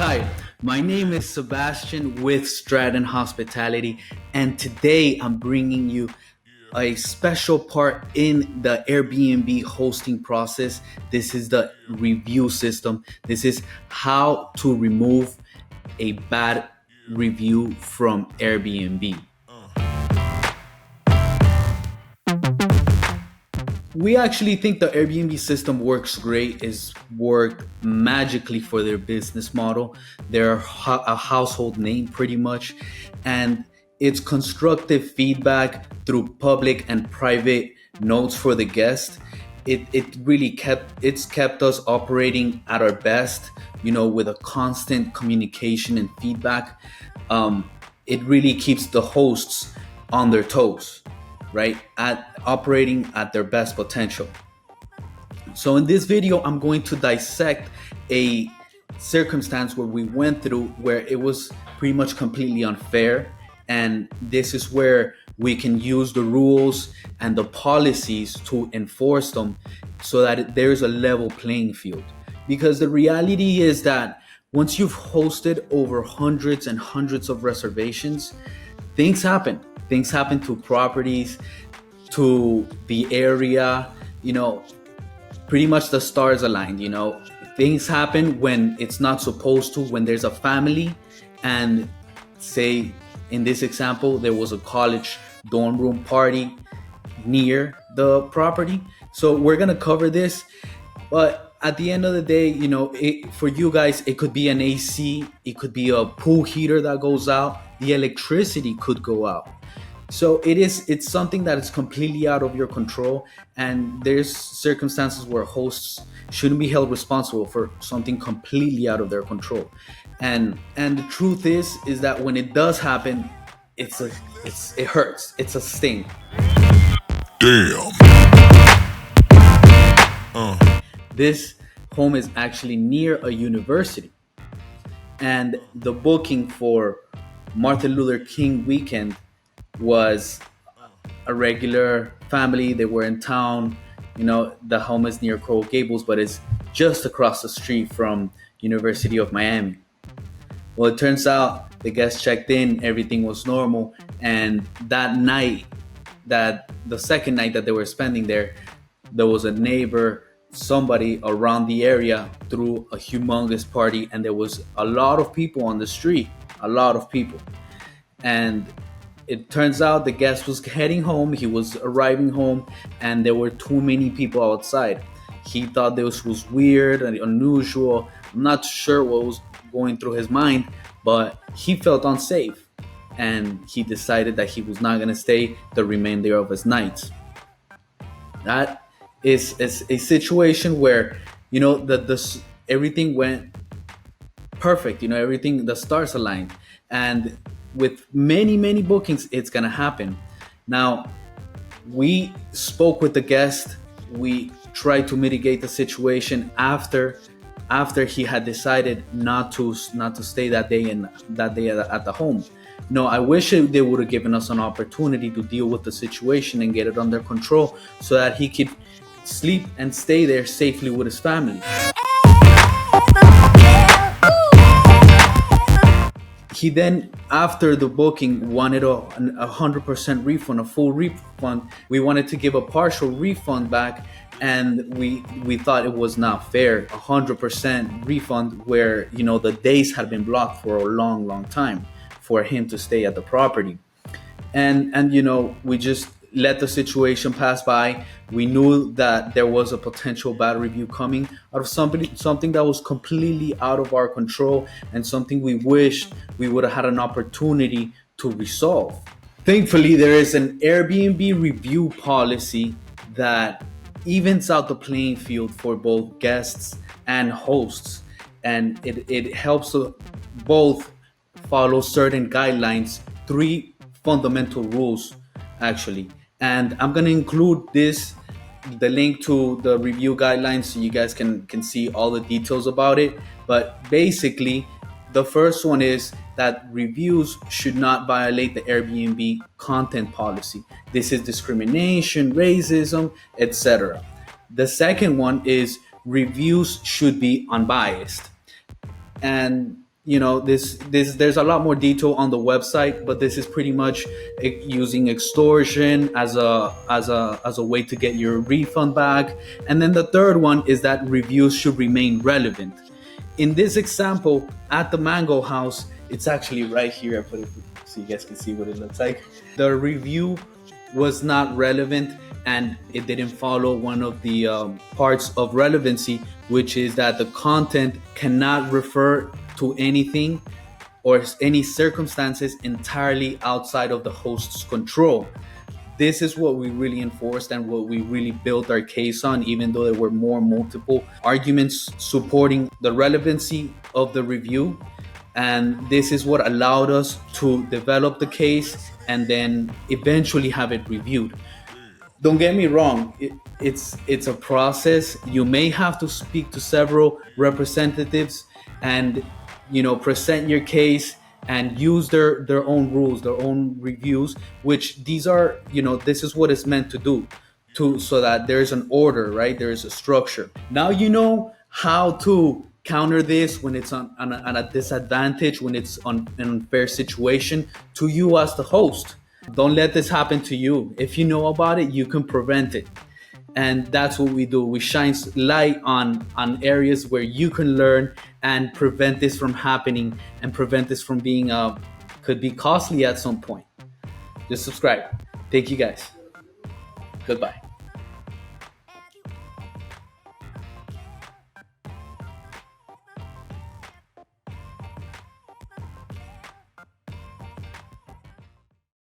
Hi, my name is Sebastian with Stratton Hospitality, and today I'm bringing you a special part in the Airbnb hosting process. This is the review system. This is how to remove a bad review from Airbnb. We actually think the Airbnb system works great, is worked magically for their business model. They're a household name pretty much, and it's constructive feedback through public and private notes for the guest. It really kept us operating at our best, with a constant communication and feedback. It really keeps the hosts on their toes, right? At operating at their best potential. So in this video, I'm going to dissect a circumstance where we went through where it was pretty much completely unfair. And this is where we can use the rules and the policies to enforce them so that there's a level playing field. Because the reality is that once you've hosted over hundreds and hundreds of reservations, things happen. Things happen to properties, to the area, pretty much the stars aligned. Things happen when it's not supposed to, when there's a family, and say, in this example, there was a college dorm room party near the property. So we're going to cover this. But at the end of the day, for you guys, it could be an AC, it could be a pool heater that goes out, the electricity could go out. So it's something that is completely out of your control, and there's circumstances where hosts shouldn't be held responsible for something completely out of their control. And the truth is that when it does happen, it hurts. It's a sting. Damn. This home is actually near a university, and the booking for Martin Luther King weekend was a regular family. They were in town. The home is near Coral Gables, but it's just across the street from University of Miami. Well, it turns out the guests checked in, everything was normal, and that night, that the second night that they were spending there was a neighbor, somebody around the area threw a humongous party, and there was a lot of people on the street, a lot of people. And it turns out the guest was heading home, he was arriving home, and there were too many people outside. He thought this was weird and unusual. I'm not sure what was going through his mind, but he felt unsafe, and he decided that he was not going to stay the remainder of his night. That is a situation where, everything went perfect, everything, the stars aligned. And with many bookings, it's gonna happen. Now, we spoke with the guest. We tried to mitigate the situation after he had decided not to stay that day at the home. No, I wish they would have given us an opportunity to deal with the situation and get it under control so that he could sleep and stay there safely with his family. He then, after the booking, wanted a 100% refund, a full refund. We wanted to give a partial refund back, and we thought it was not fair. 100% refund where, the days had been blocked for a long time for him to stay at the property. And we just let the situation pass by. We knew that there was a potential bad review coming out of something that was completely out of our control, and something we wished we would have had an opportunity to resolve. Thankfully, there is an Airbnb review policy that evens out the playing field for both guests and hosts, and it helps both follow certain guidelines, 3 fundamental rules actually. And I'm going to include the link to the review guidelines, so you guys can see all the details about it. But basically, the first one is that reviews should not violate the Airbnb content policy. This is discrimination, racism, etc. The second one is reviews should be unbiased. And this there's a lot more detail on the website, but this is pretty much using extortion as a way to get your refund back. And then the third one is that reviews should remain relevant. In this example at the Mango House, it's actually right here. I put it so you guys can see what it looks like. The review was not relevant, and it didn't follow one of the parts of relevancy, which is that the content cannot refer to anything or any circumstances entirely outside of the host's control. This is what we really enforced and what we really built our case on, even though there were more multiple arguments supporting the relevancy of the review. And this is what allowed us to develop the case and then eventually have it reviewed. Don't get me wrong, it's a process. You may have to speak to several representatives and present your case and use their own rules, their own reviews, which these are, this is what it's meant to do, to so that there's an order, right? There's a structure. Now you know how to counter this when it's on a disadvantage, when it's on an unfair situation to you as the host. Don't let this happen to you. If you know about it, you can prevent it. And that's what we do. We shine light on areas where you can learn and prevent this from happening, and prevent this from being could be costly at some point. Just subscribe. Thank you guys. Goodbye.